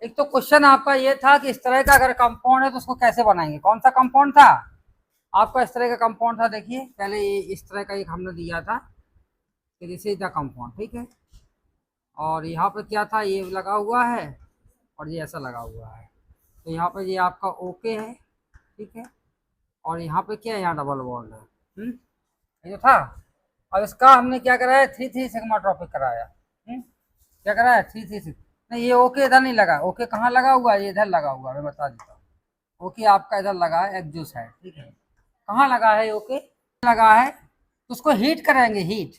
एक तो क्वेश्चन आपका ये था कि इस तरह का अगर कंपाउंड है तो उसको कैसे बनाएंगे। कौन सा कंपाउंड था आपका? इस तरह का कंपाउंड था। देखिए पहले ये इस तरह का एक हमने दिया था कि दिस इज द कंपाउंड, ठीक है। और यहाँ पर क्या था, ये लगा हुआ है और ये ऐसा लगा हुआ है। तो यहाँ पर ये आपका ओके है, ठीक है। और यहाँ पे क्या है, यहाँ डबल बॉन्ड है। ये जो था, अब इसका हमने क्या कराया, 3 3 सिग्मा ट्रॉपिक कराया। क्या कराया, 3 3 6। नहीं, ये ओके इधर नहीं लगा। ओके कहाँ लगा हुआ है, ये इधर लगा हुआ है, मैं बता देता हूँ। ओके आपका इधर लगा है एक्जो साइड, ठीक है। कहाँ लगा है ओके, लगा है। तो उसको हीट करेंगे, हीट।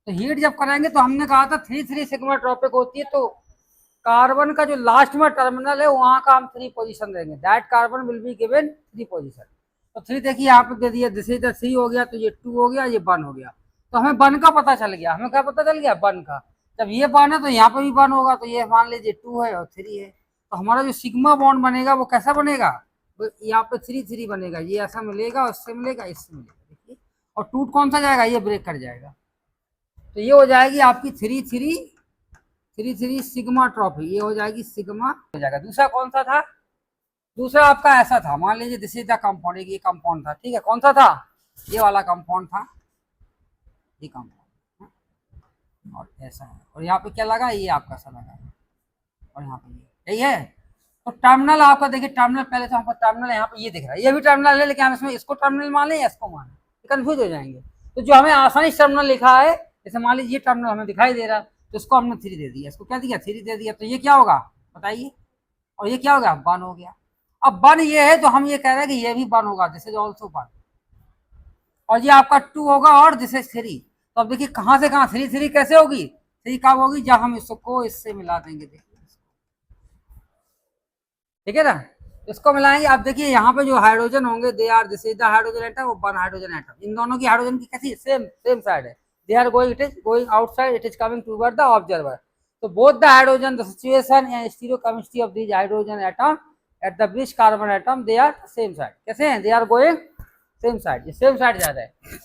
तो हीट जब करेंगे तो हमने कहा था 3 3 सिग्मा ट्रॉपिक होती है। तो कार्बन का जो लास्ट में टर्मिनल है वहां का हम 3 पोजीशन देंगे। That carbon will be given 3 position. तो 3 देखिए यहाँ पे दे दिया, दिस इज द 3 हो गया, तो ये 2 हो गया, ये 1 हो गया। तो हमें 1 का पता चल गया। हमें क्या पता चल गया, 1 का। जब ये 1 है तो यहाँ पे भी 1 होगा। तो ये मान लीजिए 2 है और 3 है। तो हमारा जो सिग्मा बॉन्ड बनेगा वो कैसा बनेगा, यहाँ पे 3 3 बनेगा। ये ऐसा मिलेगा, उससे मिलेगा, इससे मिलेगा, देखिए। और टूट कौन सा जाएगा, ये ब्रेक कर जाएगा। तो ये हो जाएगी आपकी 3 3 सिग्मा ट्रॉफी, ये हो जाएगी सिग्मा हो जाएगा। दूसरा कौन सा था, दूसरा आपका ऐसा था, मान लीजिए दिस इज द कंपाउंड, ये कंपाउंड था, ठीक है। कौन सा था, ये वाला कंपाउंड था, ये कंपाउंड। और ऐसा है, और यहाँ पे क्या लगा, ये आपका सा लगा है, और यहाँ पे ये यही है। तो टर्मिनल आपका देखिए, टर्मिनल पहले तो हमको टर्मिनल यहाँ पे ये दिख रहा है, ये भी टर्मिनल है, लेकिन हम इसमें इसको टर्मिनल मान लें या इसको मान लें, कंफ्यूज हो जाएंगे। तो जो हमें आसानी से टर्मिनल लिखा है, जैसे मान लीजिए ये टर्मिनल हमें दिखाई दे रहा है, तो इसको हमने 3 दे दिया, इसको क्या दिया, 3 दे दिया। तो ये क्या होगा बताइए, और ये क्या हो गया, 1 हो गया। अब 1 ये है तो हम ये कह रहे हैं कि ये भी 1 होगा, दिस इज ऑल्सो 1। और ये आपका 2 होगा और दिस इज 3। तो अब देखिए कहाँ से कहाँ 3 3 कैसे होगी, 3 कब होगी, जब हम इसको इससे मिला देंगे। देखिए ठीक है ना, इसको मिलाएंगे। अब देखिए यहाँ पे जो हाइड्रोजन होंगे, they are this is the hydrogen atom, वो 1 हाइड्रोजन एटम। इन दोनों की हाइड्रोजन की कैसी सेम सेम साइड है, they are going, it is going outside, it is coming toward the observer. तो both the hydrogen, the situation and stereochemistry of this hydrogen atom at the बीच carbon atom, they are same side. कैसे हैं, they are going same side, ये same side जा रहा है।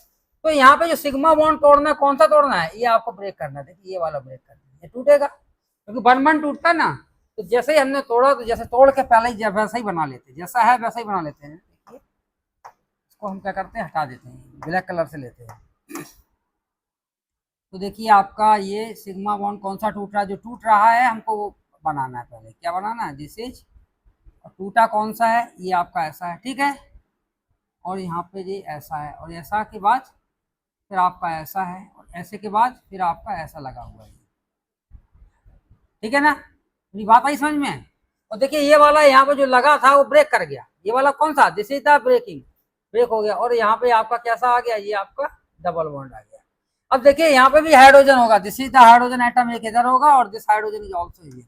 तो यहाँ पे जो सिग्मा बॉन्ड तोड़ना है, कौन सा तोड़ना है, ये आपको ब्रेक करना है। देखिए ये वाला ब्रेक करना है, ये टूटेगा क्योंकि 1 1 टूटता है ना। तो जैसे ही हमने तोड़ा, तो जैसे तोड़ के पहले ही वैसा ही बना लेते हैं, जैसा है वैसा ही बना लेते हैं। देखिए इसको हम क्या करते हैं, हटा देते हैं, ब्लैक कलर से लेते हैं। तो देखिए आपका ये सिग्मा बॉन्ड कौन सा टूट रहा है, जो टूट रहा है हमको वो बनाना है। पहले क्या बनाना है, दिस इज, और टूटा कौन सा है, ये आपका ऐसा है, ठीक है। और यहाँ पे ये ऐसा है, और ऐसा के बाद फिर आपका ऐसा है, और ऐसे के बाद फिर आपका ऐसा लगा हुआ है, ठीक है ना। मेरी बात आई समझ में। और देखिए ये वाला यहाँ पे जो लगा था वो ब्रेक कर गया, ये वाला कौन सा, this is the breaking, break हो गया। और यहाँ पे आपका कैसा आ गया, ये आपका डबल बॉन्ड आ गया। अब देखिए यहाँ पे भी हाइड्रोजन होगा, this is the hydrogen atom, एक इधर होगा, और this hydrogen is also here,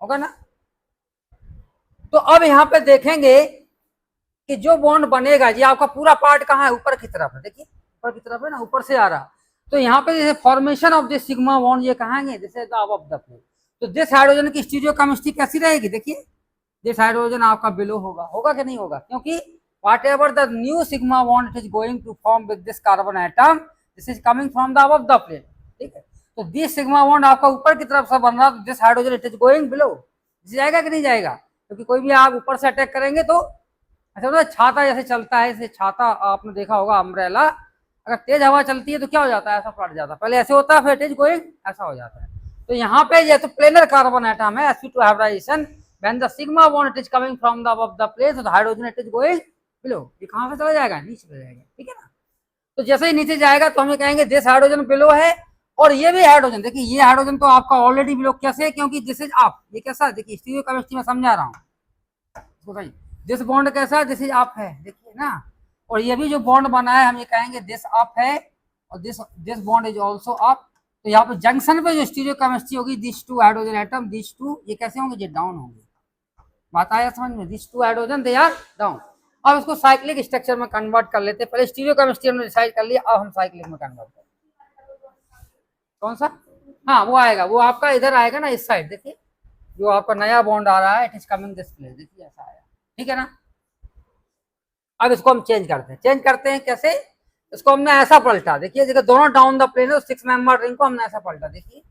होगा ना। तो अब यहाँ पे देखेंगे कि जो बॉन्ड बनेगा, ये आपका पूरा पार्ट कहाँ है, ऊपर की तरफ है। देखिए ऊपर की तरफ है ना, ऊपर से आ रहा। तो यहाँ पे जैसे formation of this sigma bond, ये कहाँ है, जैसे अबव द प्लेट। तो दिस हाइड्रोजन की स्टीरियोकेमिस्ट्री कैसी रहेगी, देखिए दिस हाइड्रोजन आपका बिलो होगा, होगा कि नहीं होगा, क्योंकि whatever the new sigma bond it is going to form with this carbon atom, this is coming from the above the plate, ठीक है। तो दिस सिग्मा बॉन्ड आपका ऊपर की तरफ से बन रहा, तो this hydrogen it is going below, जाएगा कि नहीं जाएगा, क्योंकि कोई भी आप ऊपर से अटैक करेंगे तो अच्छा ना, छाता जैसे चलता है, जैसे छाता आपने देखा होगा, अम्ब्रेला, अगर तेज हवा चलती है तो क्या हो जाता है, ऐसा पलट जाता है, पहले ऐसे होता है फिर इट इज गोइंग ऐसा हो जाता है। तो यहाँ पे ये तो प्लेनर कार्बन एटम है, sp2 hybridisation, when the sigma bond it is coming from the above the place, so the hydrogen it is going below। ये कहाँ से चला जाएगा, नीचे चला जाएगा, ठीक है ना। तो जैसे ही नीचे जाएगा तो हमें कहेंगे दिस हाइड्रोजन बिलो है, और ये भी हाइड्रोजन, देखिए ये हाइड्रोजन तो आपका ऑलरेडी बिलो, कैसे, क्योंकि दिस इज अप, ये कैसा, देखिए स्टीरियोकेमिस्ट्री में समझा रहा हूँ, दिस बॉन्ड कैसा है, दिस इज अप है, देखिए ना। और ये भी जो बॉन्ड बना है हम ये कहेंगे दिस अप है, और this bond is also up. तो यहाँ पे जंक्शन पे जो स्टीरियोकेमिस्ट्री होगी, दिस 2 हाइड्रोजन एटम, दिस 2 ये कैसे होंगे, ये डाउन होंगे। बात आया समझ में, this 2 hydrogen they are down. अब इसको साइक्लिक स्ट्रक्चर में कन्वर्ट कर लेते हैं। पहले स्टीरियोकेमिस्ट्री हमने डिसाइड कर लिया, अब हम साइक्लिक में कन्वर्ट करें। कौन सा, हाँ वो आएगा, वो आपका इधर आएगा ना, इस साइड देखिए, जो आपका नया बॉन्ड आ रहा है, it is coming this place, देखिए ऐसा आया, ठीक है ना। अब इसको हम चेंज करते हैं कैसे, इसको हमने ऐसा पलटा, देखिए दोनों डाउन द प्लेन है, 6 मेंबर रिंग को हमने ऐसा पलटा, देखिए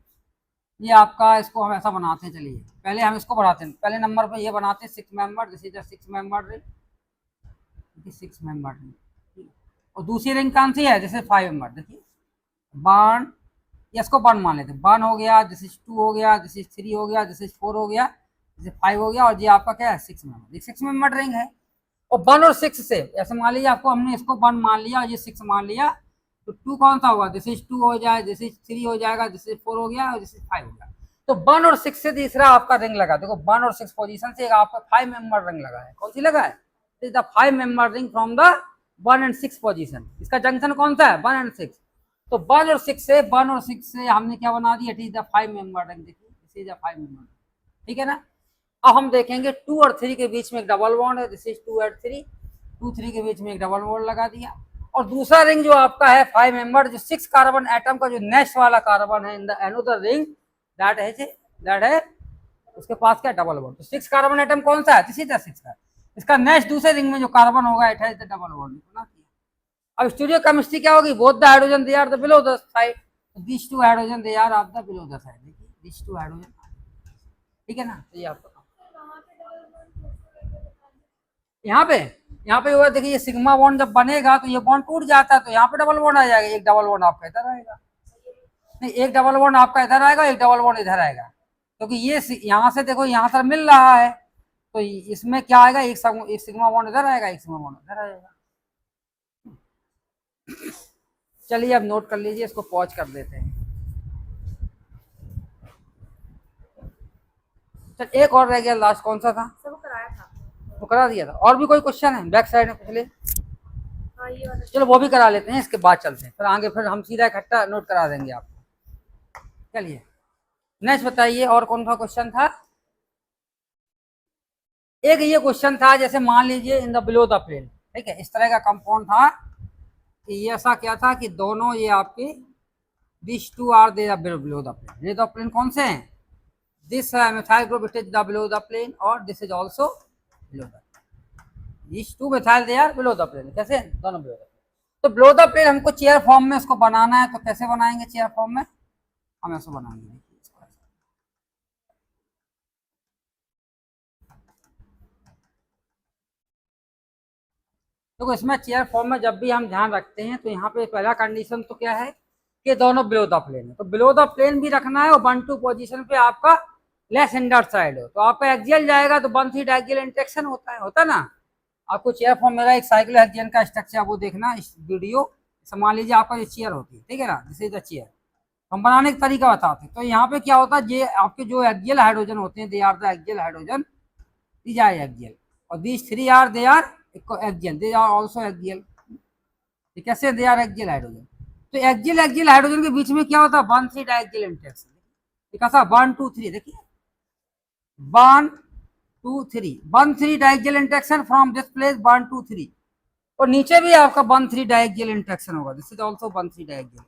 ये आपका, इसको हम ऐसा बनाते हैं, चलिए पहले हम इसको बढ़ाते हैं, पहले नंबर पे ये बनाते हैं 6 member, this is the 6 member ring, 6 member ring. और दूसरी रिंग कौन सी है, जैसे 5 मेंबर, देखिए वन, या इसको वन मान लेते हैं, वन हो गया, दिस इज टू हो गया, दिस इज थ्री हो गया, दिस इज फोर हो गया, दिस इज फाइव हो गया, और ये आपका क्या है 6 मेंबर, ये 6 मेंबर रिंग है। और वन और सिक्स से ऐसे मान लीजिए आपको, हमने इसको वन मान लिया और ये 6 मान लिया, तो टू कौन सा होगा, दिस इज टू हो जाए, दिस इज थ्री हो जाएगा, दिस इज फोर हो गया, और दिस इज फाइव हो गया। तो वन और सिक्स से तीसरा आपका रिंग लगा, देखो वन और सिक्स पोजीशन से आपका 5 मेंबर रिंग लगा है, कौन सी लगा है, is the 5 member ring from the 1 and 6 position. इसका जंक्शन कौन सा है, 1 and 6। तो 1 और 6 से हमने क्या बना दिया, it is the 5 member ring, देखिए दिस इज द 5 मेंबर, ठीक है ना। अब हम देखेंगे 2 और 3 के बीच में एक डबल बॉन्ड है, दिस इज 2 और 3, 2 3 के बीच में एक डबल बॉन्ड लगा दिया। और दूसरा रिंग जो आपका है 5 मेंबर, जो 6 कार्बन एटम का जो नेक्स्ट वाला कार्बन है in the another ring, that है उसके पास क्या डबल बॉन्ड। तो 6 कार्बन एटम कौन सा है, दिस इज द 6 का, इसका नेक्स्ट दूसरे रिंग में जो कार्बन होगा it has the double bond. अब स्टीरियो केमिस्ट्री क्या होगी, both the hydrogen they are the below the side, this two hydrogen they are of the below the side, देखिए दिस टू हाइड्रोजन, ठीक है ना। तो ये आपका यहाँ पे हुआ, देखिए ये सिग्मा बॉन्ड जब बनेगा तो ये बॉन्ड टूट जाता है, तो यहाँ पे डबल बॉन्ड आ जाएगा, एक डबल बॉन्ड आपका इधर आएगा, नहीं एक डबल बॉन्ड आपका इधर आएगा, एक डबल बॉन्ड इधर आएगा, क्योंकि ये यहाँ से देखो यहाँ से मिल रहा है, तो इसमें क्या आएगा, एक सिग्मा बॉन्ड इधर आएगा, एक सिग्मा बॉन्ड इधर आएगा। चलिए अब नोट कर लीजिए, इसको पॉज कर देते हैं। चल एक और रह गया लास्ट, कौन सा था, सब कराया था, वो करा दिया था। और भी कोई क्वेश्चन है बैक साइड में पिछले, हाँ ये वाला, चलो वो भी करा लेते हैं, इसके बाद चलते हैं, फिर आगे फिर हम सीधा इकट्ठा नोट करा देंगे आपको। चलिए नेक्स्ट बताइए, और कौन सा क्वेश्चन था। एक ये क्वेश्चन था, जैसे मान लीजिए in the below the plane, ठीक है, इस तरह का कंपाउंड था कि ये ऐसा क्या था कि दोनों ये आपके this two are they below the plane, ये दो प्लेन कौन से हैं, this methyl group it is the below the plane, और this is also below the, this two methyl they are below the plane, कैसे दोनों बिलो द प्लेन। तो below the plane हमको चेयर फॉर्म में इसको बनाना है, तो कैसे बनाएंगे चेयर फॉर्म में, हम ऐसे बनाएंगे, देखो इसमें चेयर फॉर्म में जब भी हम ध्यान रखते हैं तो यहाँ पे पहला कंडीशन तो क्या है कि दोनों बिलो द प्लेन है, तो बिलो द प्लेन भी रखना है, और 1 2 पोजीशन पे आपका लेस इंडर साइड हो, तो आपका एक्सियल जाएगा तो 1 3 एक्सियल इंटरेक्शन होता है ना। आपको चेयर फॉर्म मेरा एक साइक्लो हेक्सेन का स्ट्रक्चर वो देखना इस वीडियो, मान लीजिए आपका ये चेयर होती है, ठीक है ना, दिस इज द चेयर, हम बनाने का तरीका बताते हैं। तो यहाँ पे क्या होता है, ये आपके जो एक्सियल हाइड्रोजन होते हैं, they are the axial hydrogen, these are axial, और these three are they are axial, they are also axial, कैसे दे आर एक्सियल हाइड्रोजन। तो एक्सियल हाइड्रोजन के बीच में क्या होता है, 1 3 डायक्सियल इंटरेक्शन, कैसा 1 2 3, देखिए 1 2 3, 1 3 डायक्सियल इंटरेक्शन फ्रॉम दिस प्लेस 1 2 3, और नीचे भी आपका 1 3 डायक्सियल इंटरेक्शन होगा, दिस इज आल्सो 1 3 डायक्सियल।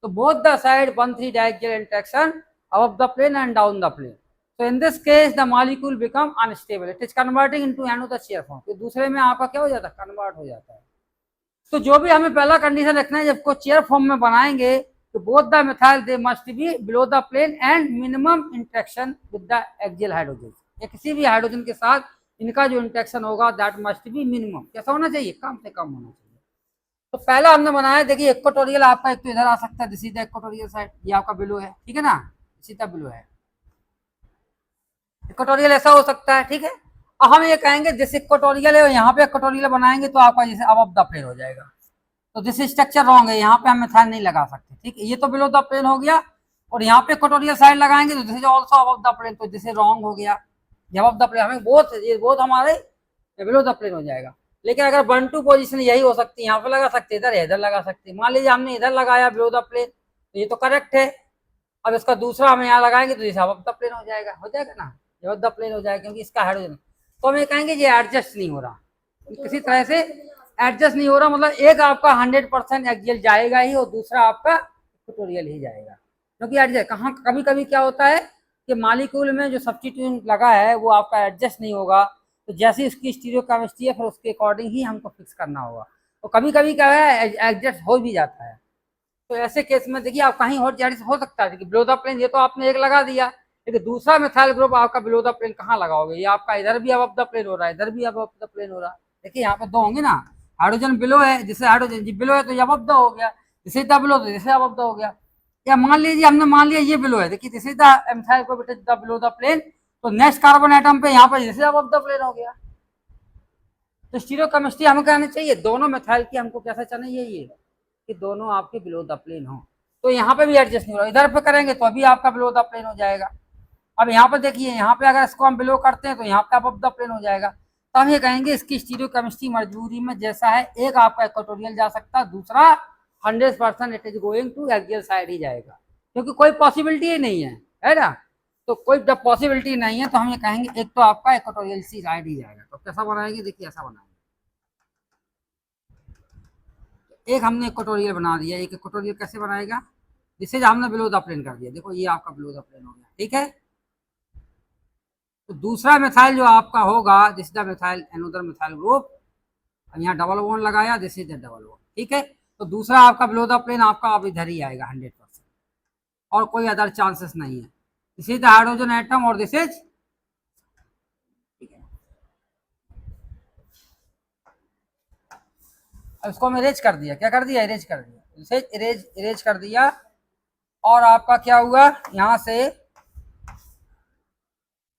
तो both the side 1 3 diaxial interaction above the plane and down the plane. So in this case the molecule become unstable, it is converting into another shear form, तो दूसरे में आपका क्या हो जाता है, कन्वर्ट हो जाता है। तो जो भी हमें पहला कंडीशन रखना है, जब को चेयर फॉर्म में बनाएंगे तो both the methyl they must be below the plane and minimum interaction with the axial hydrogen, या किसी भी हाइड्रोजन के साथ इनका जो इंटरेक्शन होगा दैट मस्ट बी मिनिमम, कैसा होना चाहिए, कम से कम होना चाहिए। तो पहला हमने बनाया, देखिए इक्वेटोरियल आपका एक तो इधर आ सकता है, this is the equatorial side, ये आपका बिलो है, ठीक है ना, सीधा बिलो है, इक्वेटोरियल ऐसा हो सकता है, ठीक है। अब हम ये कहेंगे दिस इक्वेटोरियल है, यहाँ पे इक्वेटोरियल बनाएंगे तो आपका जैसे अबव द प्लेन हो जाएगा, तो दिस स्ट्रक्चर रॉन्ग है, यहाँ पे हम मिथाइल नहीं लगा सकते, ठीक है, ये तो बिलो द प्लेन हो गया, और यहाँ पे इक्वेटोरियल साइड लगाएंगे तो this is also above the plane, तो दिस रॉन्ग हो गया, अबव द प्लेन हमें बोथ हमारे बिलो द प्लेन हो जाएगा। लेकिन अगर 1 2 पोजीशन यही हो सकती है, यहाँ पे लगा सकते, इधर लगा सकते, मान लीजिए हमने इधर लगाया बिलो द प्लेन, तो ये तो करेक्ट है। अब इसका दूसरा हम यहाँ लगाएंगे तो जैसे अबव द प्लेन हो जाएगा ना, अबव द प्लेन हो जाएगा, क्योंकि इसका हाइड्रोजन, तो हम ये कहेंगे ये एडजस्ट नहीं हो रहा, किसी तरह से एडजस्ट नहीं हो रहा, मतलब एक आपका 100% एक्सियल जाएगा ही, और दूसरा आपका इक्वेटोरियल ही जाएगा, क्योंकि एडजस्ट कहाँ कभी कभी क्या होता है कि मॉलिक्यूल में जो सब्स्टिट्यूएंट लगा है वो आपका एडजस्ट नहीं होगा, तो जैसे उसकी स्टीरियो केमिस्ट्री है फिर उसके अकॉर्डिंग ही हमको फिक्स करना होगा, तो कभी कभी क्या है एडजस्ट हो भी जाता है। तो ऐसे केस में देखिए आप कहीं और जारी हो सकता है कि बिलो द प्लेन, ये तो आपने एक लगा दिया, लेकिन दूसरा मिथाइल ग्रुप आपका बिलो द प्लेन कहाँ लगाओगे? ये आपका इधर भी अब द प्लेन हो रहा है, इधर भी अब द प्लेन हो रहा है। देखिए यहाँ पे दो होंगे ना, हाइड्रोजन बिलो है, जिससे हाइड्रोजन जी बिलो है तो ये अब द हो गया, जिसे द बिलो तो जैसे अब द हो गया। या मान लीजिए हमने मान लिया ये बिलो है, देखिए this is the methyl group, it is the below the plane, तो नेक्स्ट कार्बन एटम पे यहाँ पे जैसे अब द प्लेन हो गया। तो स्टीरियोकेमिस्ट्री हमें कहना चाहिए दोनों मिथाइल की हमको कैसा चाहिए, ये कि दोनों आपके बिलो द प्लेन हो। तो यहाँ पे भी एडजस्ट नहीं हो रहा, इधर पे करेंगे तो अभी आपका बिलो द प्लेन हो जाएगा। अब यहाँ पे देखिए, यहाँ पे अगर इसको हम बिलो करते हैं तो यहाँ पे अब द प्लेन हो जाएगा। तो हम ये कहेंगे इसकी स्टीरियोकेमिस्ट्री मजबूरी में जैसा है, एक आपका इक्वेटोरियल जा सकता है, दूसरा 100% it is going to axial side ही जाएगा, क्योंकि कोई पॉसिबिलिटी ही नहीं है ना। तो कोई जब पॉसिबिलिटी नहीं है तो हम ये कहेंगे एक तो आपका इक्वेटोरियल सी साइड ही जाएगा। तो कैसा बनाएंगे, देखिए ऐसा बनाएंगे, एक हमने इक्वेटोरियल बना दिया, एक इक्वेटोरियल कैसे बनाएगा, जिसे हमने बिलो द प्लेन कर दिया, देखो ये आपका बिलो द प्लेन हो गया, ठीक है। तो दूसरा मिथाइल जो आपका होगा, this the methyl another methyl group, यहाँ डबल बॉन्ड लगाया, this is the double bond, ठीक है। तो दूसरा आपका बिलो द प्लेन आपका अब इधर ही आएगा 100%, और कोई अदर चांसेस नहीं है। This is the hydrogen atom और दिस इज, ठीक है। अब इसको हम इरेज कर दिया, क्या कर दिया, इरेज कर दिया, इसे इरेज कर दिया। और आपका क्या हुआ, यहाँ से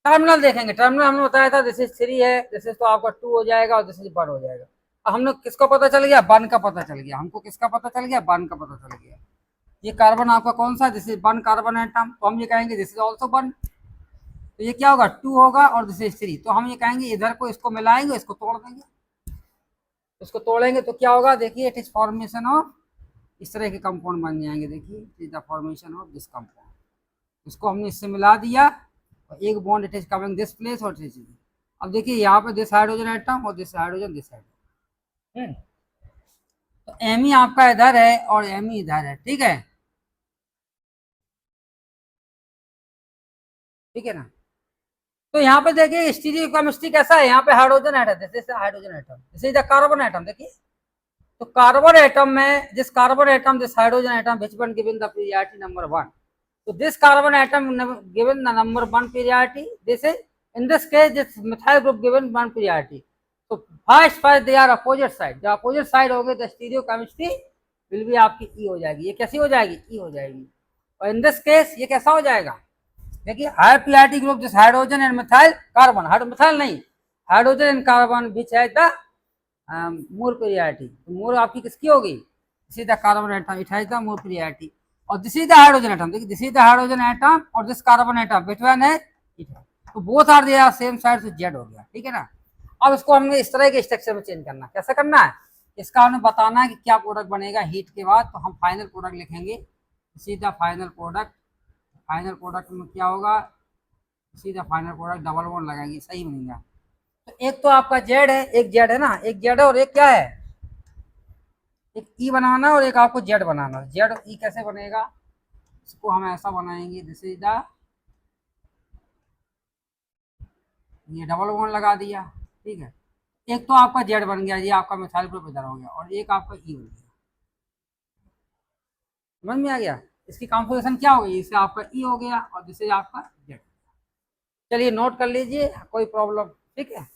टर्मिनल देखेंगे, टर्मिनल हमने बताया था दिस इज 3 है, दिस इज तो आपका 2 हो जाएगा और दिस इज 1 हो जाएगा। अब हमने किसको पता चल गया, 1 का पता चल गया हमको, किसका पता चल गया, 1 का पता चल गया। ये कार्बन आपका कौन सा, दिस इज 1 कार्बन एटम, तो हम ये कहेंगे दिस इज ऑल्सो 1। तो ये क्या होगा, 2 होगा और दिस इज 3, तो हम ये कहेंगे इधर को इसको मिलाएंगे, इसको तोड़ देंगे, इसको तोड़ेंगे तो क्या होगा, देखिए इट इज फॉर्मेशन ऑफ, इस तरह के कंपाउंड बन जाएंगे, देखिए it is the formation of this compound. इसको हमने इससे मिला दिया, एक bond it is coming this place और दिस। अब देखिए यहाँ पे दिस हाइड्रोजन एटम और दिस हाइड्रोजन, दिस हाइड्रोजन, तो एम ही आपका इधर है और एम ही इधर है, ठीक है, ठीक है ना। तो यहाँ पे देखिए स्टीरियोकेमिस्ट्री कैसा है, यहाँ पे hydrogen atom, this is hydrogen atom, this is the carbon atom, देखिए। तो कार्बन एटम में this carbon atom, this hydrogen atom, which one given the periodic number 1, so this carbon atom given the number 1 priority, this is in this case this methyl group given 1 priority, so first they are opposite side, जो opposite side होंगे तो stereochemistry will be आपकी E हो जाएगी। ये कैसी हो जाएगी, E हो जाएगी। और इन दिस केस ये कैसा हो जाएगा, देखिए हाई priority ग्रुप जिस hydrogen and methyl carbon, methyl नहीं, हाइड्रोजन एंड कार्बन विच है द मोर priority, तो मोर आपकी किसकी होगी, सीधा carbon atom, it has the more priority। और this is the hydrogen atom, देखिए this is the hydrogen atom और this carbon atom, which one है, तो both are there same side, से जेड हो गया, ठीक है ना। अब इसको हमने इस तरह के स्ट्रक्चर में चेंज करना, कैसे करना है, इसका हमें बताना है कि क्या प्रोडक्ट बनेगा हीट के बाद। तो हम फाइनल प्रोडक्ट लिखेंगे, सीधा फाइनल प्रोडक्ट, फाइनल प्रोडक्ट में क्या होगा, सीधा फाइनल प्रोडक्ट डबल बॉन्ड लगाएंगे, सही बनेगा। तो एक तो आपका जेड है, एक जेड है ना, एक जेड है और एक क्या है, एक ई बनाना और एक आपको जेड बनाना। जेड ई कैसे बनेगा, इसको हम ऐसा बनाएंगे, दिस इज द, ये डबल बॉन्ड लगा दिया, ठीक है। एक तो आपका जेड बन गया, ये आपका मिथाइल ग्रुप इधर हो गया, और एक आपका ई बन गया, समझ में आ गया। इसकी कॉन्फ़िगरेशन क्या हो गई, इससे आपका ई हो गया और जिससे आपका जेड। चलिए नोट कर लीजिए, कोई प्रॉब्लम, ठीक है।